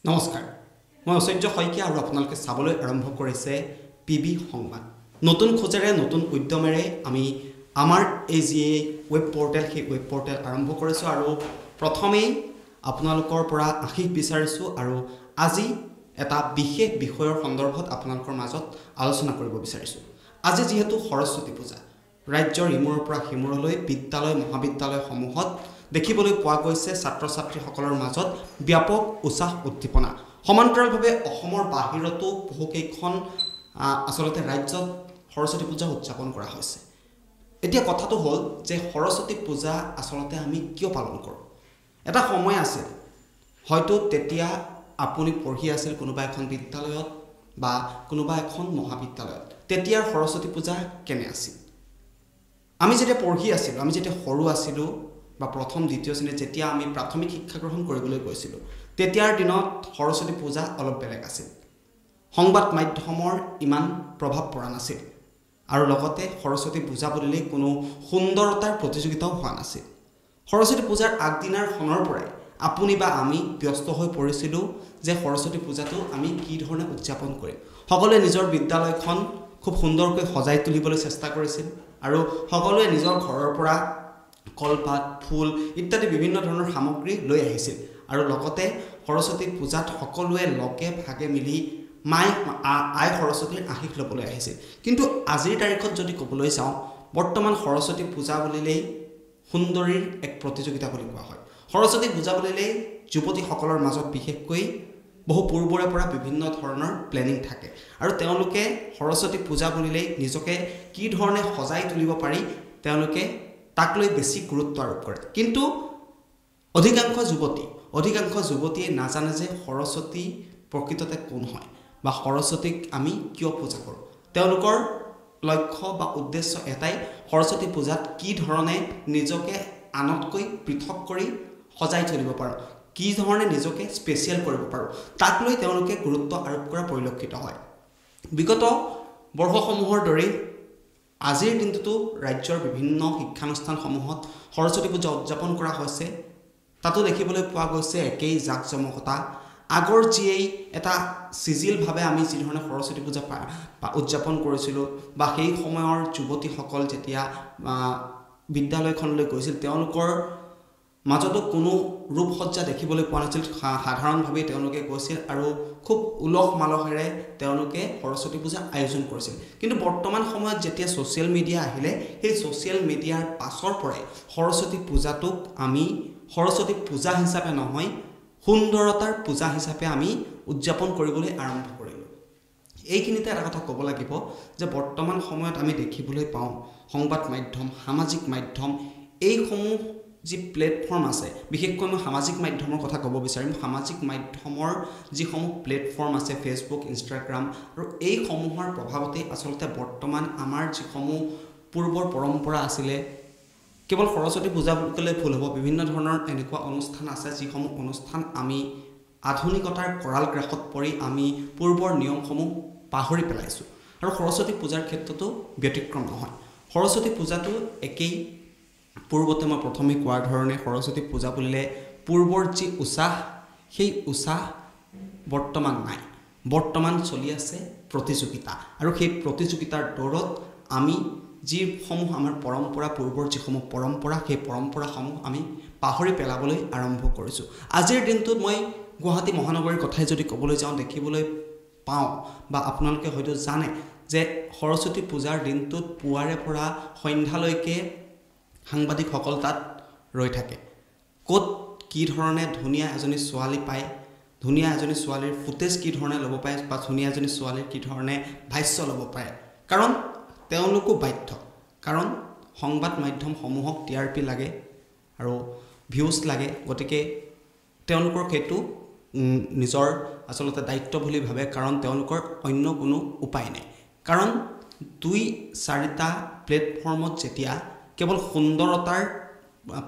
নমস্কাৰ মই ঐশ্বৰ্য শইকীয়া আৰু আপোনালোকে চাবলৈ আৰম্ভ কৰিছে পিবি সংবাদ নতুন খোজেৰে নতুন উদ্যমেৰে আমি আমাৰ এই যি ৱেব পৰ্টেল সেই ৱেব পৰ্টেল আৰম্ভ কৰিছোঁ আৰু প্ৰথমেই আপোনালোকৰ পৰা আশীষ বিচাৰিছোঁ আৰু আজি এটা বিশেষ বিষয়ৰ সন্দৰ্ভত আপোনালোকৰ মাজত আলোচনা কৰিব বিচাৰিছোঁ আজি যেহেতু সৰস্বতী পূজা ৰাজ্যৰ ইমূৰৰ পৰা সিমূৰলৈ বিদ্যালয় মহাবিদ্যালয়সমূহত দেখিবলৈ পোৱা গৈছে ছাত্ৰ ছাত্ৰীসকলৰ মাজত ব্যাপক উৎসাহ উদ্দীপনা সমান্তৰালভাৱে অসমৰ বাহিৰতো বহুকেইখন আচলতে ৰাজ্যত সৰস্বতী পূজা উদযাপন কৰা হৈছে এতিয়া কথাটো হ'ল যে সৰস্বতী পূজা আচলতে আমি কিয় পালন কৰোঁ এটা সময় আছিল হয়তো তেতিয়া আপুনি পঢ়ি আছিল কোনোবা এখন বিদ্যালয়ত বা কোনোবা এখন মহাবিদ্যালয়ত তেতিয়াৰ সৰস্বতী পূজা কেনে আছিল আমি যেতিয়া পঢ়ি আছিলোঁ আমি যেতিয়া সৰু আছিলোঁ বা প্ৰথম দ্বিতীয় শ্ৰেণীত যেতিয়া আমি প্ৰাথমিক শিক্ষা গ্ৰহণ কৰিবলৈ গৈছিলোঁ তেতিয়াৰ দিনত সৰস্বতী পূজা অলপ বেলেগ আছিল সংবাদ মাধ্যমৰ ইমান প্ৰভাৱ পৰা নাছিল আৰু লগতে সৰস্বতী পূজা বুলিলে কোনো সুন্দৰতাৰ প্ৰতিযোগিতাও হোৱা নাছিল সৰস্বতী পূজাৰ আগদিনাৰ খনৰ পৰাই আপুনি বা আমি ব্যস্ত হৈ পৰিছিলোঁ যে সৰস্বতী পূজাটো আমি কি ধৰণে উদযাপন কৰিম সকলোৱে নিজৰ বিদ্যালয়খন খুব সুন্দৰকৈ সজাই তুলিবলৈ চেষ্টা কৰিছিল আৰু সকলোৱে নিজৰ ঘৰৰ পৰা কলপাত ফুল ইত্যাদি বিভিন্ন ধৰণৰ সামগ্ৰী লৈ আহিছিল আৰু লগতে সৰস্বতী পূজাত সকলোৱে লগে ভাগে মিলি আই সৰস্বতীৰ আশীষ ল'বলৈ আহিছিল কিন্তু আজিৰ তাৰিখত যদি ক'বলৈ যাওঁ বৰ্তমান সৰস্বতী পূজা বুলিলেই সুন্দৰীৰ এক প্ৰতিযোগিতা বুলি কোৱা হয় সৰস্বতী পূজা বুলিলেই যুৱতীসকলৰ মাজত বিশেষকৈ বহু পূৰ্বৰে পৰা বিভিন্ন ধৰণৰ প্লেনিং থাকে আৰু তেওঁলোকে সৰস্বতী পূজা বুলিলেই নিজকে কি ধৰণে সজাই তুলিব পাৰি তেওঁলোকে তাক লৈ বেছি গুৰুত্ব আৰোপ কৰে কিন্তু অধিকাংশ যুৱতীয়ে নাজানে যে সৰস্বতী প্ৰকৃততে কোন হয় বা সৰস্বতীক আমি কিয় পূজা কৰোঁ তেওঁলোকৰ লক্ষ্য বা উদ্দেশ্য এটাই সৰস্বতী পূজাত কি ধৰণে নিজকে আনতকৈ পৃথক কৰি সজাই তুলিব পাৰোঁ কি ধৰণে নিজকে স্পেচিয়েল কৰিব পাৰোঁ তাক লৈ তেওঁলোকে গুৰুত্ব আৰোপ কৰা পৰিলক্ষিত হয় বিগত বৰ্ষসমূহৰ দৰে আজিৰ দিনটোতো ৰাজ্যৰ বিভিন্ন শিক্ষানুষ্ঠানসমূহত সৰস্বতী পূজা উদযাপন কৰা হৈছে তাতো দেখিবলৈ পোৱা গৈছে একেই জাকজমকতা আগৰ যিয়েই এটা চিজিলভাৱে আমি যি ধৰণে সৰস্বতী পূজা উদযাপন কৰিছিলোঁ বা সেই সময়ৰ যুৱতীসকল যেতিয়া বিদ্যালয়খনলৈ গৈছিল তেওঁলোকৰ মাজতো কোনো ৰূপসজ্জা দেখিবলৈ পোৱা নাছিল সাধাৰণভাৱে তেওঁলোকে গৈছিল আৰু খুব উলহ মালহেৰে তেওঁলোকে সৰস্বতী পূজা আয়োজন কৰিছিল কিন্তু বৰ্তমান সময়ত যেতিয়া ছ'চিয়েল মিডিয়া আহিলে সেই ছ'চিয়েল মিডিয়াৰ পাছৰ পৰাই সৰস্বতী পূজাটোক আমি সৰস্বতী পূজা হিচাপে নহয় সুন্দৰতাৰ পূজা হিচাপে আমি উদযাপন কৰিবলৈ আৰম্ভ কৰিলোঁ এইখিনিতে এটা কথা ক'ব লাগিব যে বৰ্তমান সময়ত আমি দেখিবলৈ পাওঁ সংবাদ মাধ্যম সামাজিক মাধ্যম এইসমূহ যি প্লেটফৰ্ম আছে বিশেষকৈ মই সামাজিক মাধ্যমৰ কথা ক'ব বিচাৰিম সামাজিক মাধ্যমৰ যিসমূহ প্লেটফৰ্ম আছে ফেচবুক ইনষ্টাগ্ৰাম আৰু এইসমূহৰ প্ৰভাৱতেই আচলতে বৰ্তমান আমাৰ যিসমূহ পূৰ্বৰ পৰম্পৰা আছিলে কেৱল সৰস্বতী পূজা বুলি ক'লে ভুল হ'ব বিভিন্ন ধৰণৰ এনেকুৱা অনুষ্ঠান আছে যিসমূহ অনুষ্ঠান আমি আধুনিকতাৰ কৰাল গ্ৰাসত পৰি আমি পূৰ্বৰ নিয়মসমূহ পাহৰি পেলাইছোঁ আৰু সৰস্বতী পূজাৰ ক্ষেত্ৰতো ব্যতিক্ৰম নহয় সৰস্বতী পূজাটো একেই পূৰ্বতে মই প্ৰথমে কোৱাৰ ধৰণে সৰস্বতী পূজা বুলিলে পূৰ্বৰ যি উৎসাহ সেই উৎসাহ বৰ্তমান নাই বৰ্তমান চলি আছে প্ৰতিযোগিতা আৰু সেই প্ৰতিযোগিতাৰ দৌৰত আমি যিসমূহ আমাৰ পৰম্পৰা পূৰ্বৰ যিসমূহ পৰম্পৰা সেই পৰম্পৰাসমূহ আমি পাহৰি পেলাবলৈ আৰম্ভ কৰিছোঁ আজিৰ দিনটোত মই গুৱাহাটী মহানগৰীৰ কথাই যদি ক'বলৈ যাওঁ দেখিবলৈ পাওঁ বা আপোনালোকে হয়তো জানে যে সৰস্বতী পূজাৰ দিনটোত পুৱাৰে পৰা সন্ধ্যালৈকে সাংবাদিকসকল তাত ৰৈ থাকে ক'ত কি ধৰণে ধুনীয়া এজনী ছোৱালী পায় ধুনীয়া এজনী ছোৱালীৰ ফুটেজ কি ধৰণে ল'ব পাৰে বা ধুনীয়া এজনী ছোৱালীৰ কি ধৰণে ভাষ্য ল'ব পাৰে কাৰণ তেওঁলোকো বাধ্য কাৰণ সংবাদ মাধ্যমসমূহক TRP লাগে আৰু ভিউজ লাগে গতিকে তেওঁলোকৰ সেইটো নিজৰ আচলতে দায়িত্ব বুলি ভাবে কাৰণ তেওঁলোকৰ অন্য কোনো উপায় নাই কাৰণ 2-4টা প্লেটফৰ্মত যেতিয়া কেৱল সুন্দৰতাৰ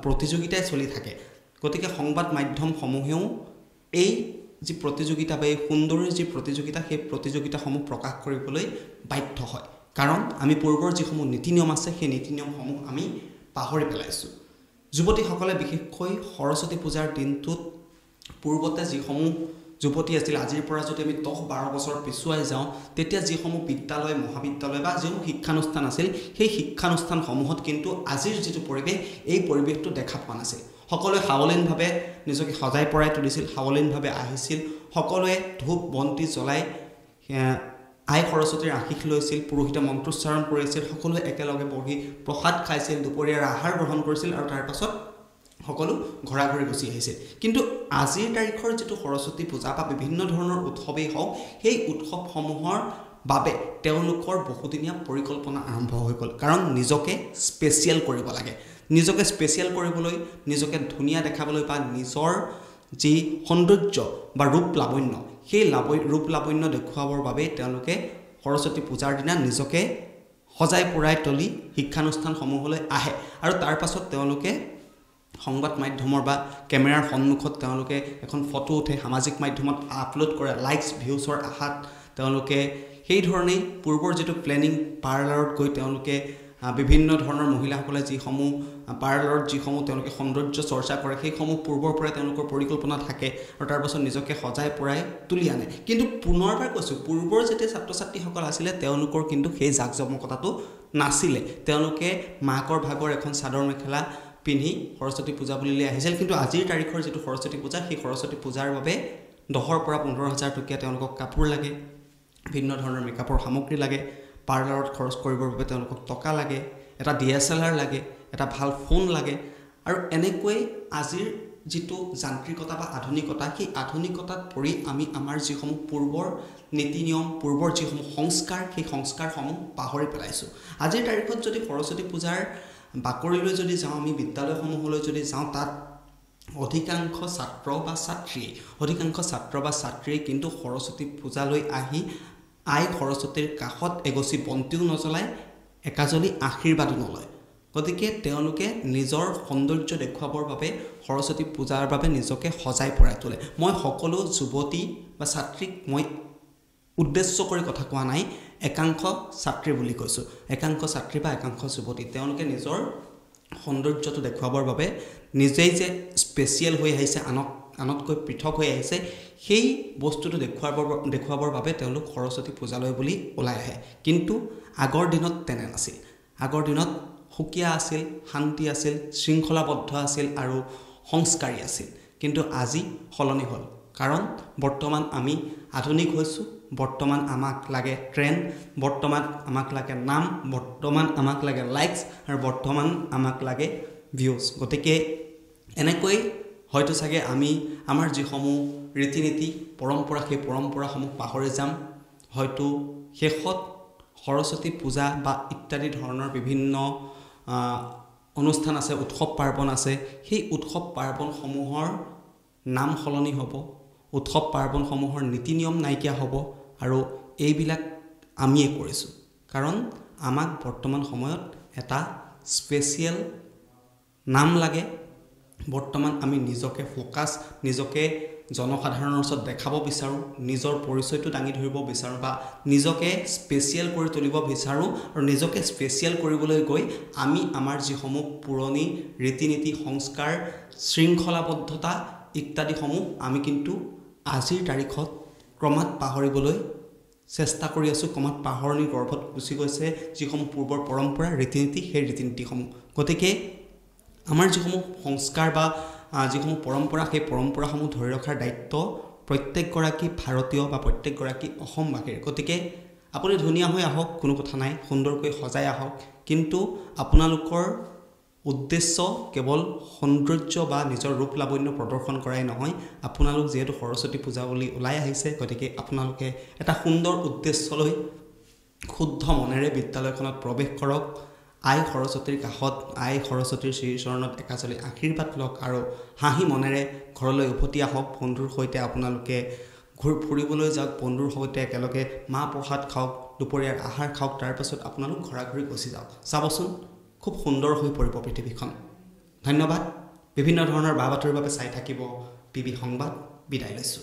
প্ৰতিযোগিতাই চলি থাকে গতিকে সংবাদ মাধ্যমসমূহেও এই যি প্ৰতিযোগিতা বা এই সুন্দৰীৰ যি প্ৰতিযোগিতা সেই প্ৰতিযোগিতাসমূহ প্ৰকাশ কৰিবলৈ বাধ্য হয় কাৰণ আমি পূৰ্বৰ যিসমূহ নীতি নিয়ম আছে সেই নীতি নিয়মসমূহ আমি পাহৰি পেলাইছোঁ যুৱতীসকলে বিশেষকৈ সৰস্বতী পূজাৰ দিনটোত পূৰ্বতে যিসমূহ যুৱতী আছিল আজিৰ পৰা যদি আমি 10-12 বছৰ পিছুৱাই যাওঁ তেতিয়া যিসমূহ বিদ্যালয় মহাবিদ্যালয় বা যিসমূহ শিক্ষানুষ্ঠান আছিল সেই শিক্ষানুষ্ঠানসমূহত কিন্তু আজিৰ যিটো পৰিৱেশ এই পৰিৱেশটো দেখা পোৱা নাছিল সকলোৱে সাৱলীনভাৱে নিজকে সজাই পৰাই তুলিছিল সাৱলীনভাৱে আহিছিল সকলোৱে ধূপ বন্তি জ্বলাই আই সৰস্বতীৰ আশীষ লৈছিল পুৰোহিতে মন্ত্ৰোচ্চাৰণ কৰিছিল সকলোৱে একেলগে বহি প্ৰসাদ খাইছিল দুপৰীয়াৰ আহাৰ গ্ৰহণ কৰিছিল আৰু তাৰ পাছত সকলো ঘৰা ঘৰি গুচি আহিছিল কিন্তু আজিৰ তাৰিখৰ যেটো সৰস্বতী পূজা বা বিভিন্ন ধৰণৰ উৎসৱেই হওক সেই উৎসৱসমূহৰ বাবে তেওঁলোকৰ বহুদিনীয়া পৰিকল্পনা আৰম্ভ হৈ গ'ল কাৰণ নিজকে স্পেচিয়েল কৰিব লাগে নিজকে স্পেচিয়েল কৰিবলৈ নিজকে ধুনীয়া দেখাবলৈ বা নিজৰ যি সৌন্দৰ্য বা ৰূপ লাবণ্য সেই ৰূপ লাবণ্য দেখুৱাবৰ বাবে তেওঁলোকে সৰস্বতী পূজাৰ দিনা নিজকে সজাই পৰাই তুলি শিক্ষানুষ্ঠানসমূহলৈ আহে আৰু তাৰ পাছত তেওঁলোকে সংবাদ মাধ্যমৰ বা কেমেৰাৰ সন্মুখত তেওঁলোকে এখন ফটো উঠে সামাজিক মাধ্যমত আপলোড কৰে লাইকস ভিউজৰ আশাত তেওঁলোকে সেই ধৰণে পূৰ্বৰ যেটো প্লেনিং পাৰ্লাৰত গৈ তেওঁলোকে বিভিন্ন ধৰণৰ মহিলাসকলে যিসমূহ পাৰ্লাৰত যিসমূহ তেওঁলোকে সৌন্দৰ্য চৰ্চা কৰে সেইসমূহ পূৰ্বৰ পৰা তেওঁলোকৰ পৰিকল্পনা থাকে আৰু তাৰ পাছত নিজকে সজাই পৰাই তুলি আনে কিন্তু পুনৰবাৰ কৈছো পূৰ্বৰ যেতিয়া ছাত্ৰ ছাত্ৰীসকল আছিল তেওঁলোকৰ কিন্তু সেই জাকজমকতাটো নাছিলে তেওঁলোকে মাকৰ ভাগৰ এখন চাদৰ মেখেলা পিন্ধি সৰস্বতী পূজা বুলিলে আহিছিল কিন্তু আজিৰ তাৰিখৰ যেটো সৰস্বতী পূজা সেই সৰস্বতী পূজাৰ বাবে 10 পৰা 15,000 টকীয়া তেওঁলোকক কাপোৰ লাগে ভিন্ন ধৰণৰ মেকআপৰ সামগ্ৰী লাগে পাৰ্লাৰত খৰচ কৰিবৰ বাবে তেওঁলোকক টকা লাগে এটা DSLR লাগে এটা ভাল ফোন লাগে আৰু এনেকৈ আজিৰ যেটো যান্ত্ৰিকতা বা আধুনিকতা সেই আধুনিকতাত পৰি আমি আমাৰ যিসমূহ পূৰ্বৰ নীতি নিয়ম পূৰ্বৰ যিসমূহ সংস্কাৰ সেই সংস্কাৰসমূহ পাহৰি পেলাইছো আজিৰ তাৰিখত যদি সৰস্বতী পূজাৰ বাকৰিলৈ যদি যাওঁ আমি বিদ্যালয়সমূহলৈ যদি যাওঁ তাত অধিকাংশ ছাত্ৰ বা ছাত্ৰী কিন্তু সৰস্বতী পূজালৈ আহি আই সৰস্বতীৰ কাষত এগছি বন্তিও নজ্বলাই একাজলি আশীৰ্বাদো নলয় গতিকে তেওঁলোকে নিজৰ সৌন্দৰ্য দেখুৱাবৰ বাবে সৰস্বতী পূজাৰ বাবে নিজকে সজাই পৰাই তোলে মই সকলো যুৱতী বা ছাত্ৰীক মই উদ্দেশ্য কৰি কথা কোৱা নাই একাংশ ছাত্ৰী বুলি কৈছো একাংশ ছাত্ৰী বা একাংশ যুৱতী তেওঁলোকে নিজৰ সৌন্দৰ্যটো দেখুৱাবৰ বাবে নিজেই যে স্পেচিয়েল হৈ আহিছে আনতকৈ পৃথক হৈ আহিছে সেই বস্তুটো দেখুৱাবৰ বাবে তেওঁলোক সৰস্বতী পূজালৈ বুলি ওলাই আহে কিন্তু আগৰ দিনত তেনে নাছিল আগৰ দিনত সুকীয়া আছিল শান্তি আছিল শৃংখলাবদ্ধ আছিল আৰু সংস্কাৰী আছিল কিন্তু আজি সলনি হ'ল কাৰণ বৰ্তমান আমি আধুনিক হৈছো বৰ্তমান আমাক লাগে ট্ৰেন্ড বৰ্তমান আমাক লাগে নাম বৰ্তমান আমাক লাগে লাইকস আৰু বৰ্তমান আমাক লাগে ভিউজ গতিকে এনেকৈ হয়তো চাগে আমি আমাৰ যিসমূহ ৰীতি-নীতি পৰম্পৰা সেই পৰম্পৰাসমূহ পাহৰি যাম হয়তো শেষত সৰস্বতী পূজা বা ইত্যাদি ধৰণৰ বিভিন্ন অনুষ্ঠান আছে উৎসৱ পাৰ্বণ আছে সেই উৎসৱ পাৰ্বণসমূহৰ নাম সলনি হ'ব উৎসৱ পাৰ্বণসমূহৰ নীতি নিয়ম নাইকিয়া হ'ব আৰু এইবিলাক আমিয়ে কৰিছো কাৰণ আমাক বৰ্তমান সময়ত এটা স্পেচিয়েল নাম লাগে বৰ্তমান আমি নিজকে ফোকাস নিজকে জনসাধাৰণৰ ওচৰত দেখাব বিচাৰো নিজৰ পৰিচয়টো দাঙি ধৰিব বিচাৰো বা নিজকে স্পেচিয়েল কৰি তুলিব বিচাৰো আৰু নিজকে স্পেচিয়েল কৰিবলৈ গৈ আমি আমাৰ যিসমূহ পুৰণি ৰীতি-নীতি সংস্কাৰ শৃংখলাবদ্ধতা ইত্যাদিসমূহ আমি কিন্তু আজিৰ তাৰিখত ক্ৰমাৎ পাহৰিবলৈ চেষ্টা কৰি আছো ক্ৰমাৎ পাহৰণি গৰ্ভত গুচি গৈছে যিসমূহ পূৰ্বৰ পৰম্পৰা ৰীতি-নীতি সেই ৰীতি-নীতিসমূহ গতিকে আমাৰ যিসমূহ সংস্কাৰ বা যিসমূহ পৰম্পৰা সেই পৰম্পৰাসমূহ ধৰি ৰখাৰ দায়িত্ব প্ৰত্যেকগৰাকী ভাৰতীয় বা প্ৰত্যেকগৰাকী অসমবাসীৰ গতিকে আপুনি ধুনীয়া হৈ আহক কোনো কথা নাই সুন্দৰকৈ সজাই আহক কিন্তু আপোনালোকৰ উদ্দেশ্য কেৱল সৌন্দৰ্য বা নিজৰ ৰূপ লাবণ্য প্ৰদৰ্শন কৰাই নহয় আপোনালোক যেহেতু সৰস্বতী পূজা বুলি ওলাই আহিছে গতিকে আপোনালোকে এটা সুন্দৰ উদ্দেশ্য লৈ শুদ্ধ মনেৰে বিদ্যালয়খনত প্ৰৱেশ কৰক আই সৰস্বতীৰ কাষত আই সৰস্বতীৰ শ্ৰীচৰণত একাজলি আশীৰ্বাদ লওক আৰু হাঁহি মনেৰে ঘৰলৈ উভতি আহক বন্ধুৰ সৈতে আপোনালোকে ফুৰিবলৈ যাওক বন্ধুৰ সৈতে একেলগে মা প্ৰসাদ খাওক দুপৰীয়াৰ আহাৰ খাওক তাৰ পাছত আপোনালোক ঘৰা ঘৰি গুচি যাওক চাবচোন খুব সুন্দৰ হৈ পৰিব পৃথিৱীখন ধন্যবাদ বিভিন্ন ধৰণৰ বাতৰিৰ বাবে চাই থাকিব পিবি সংবাদ বিদায় লৈছো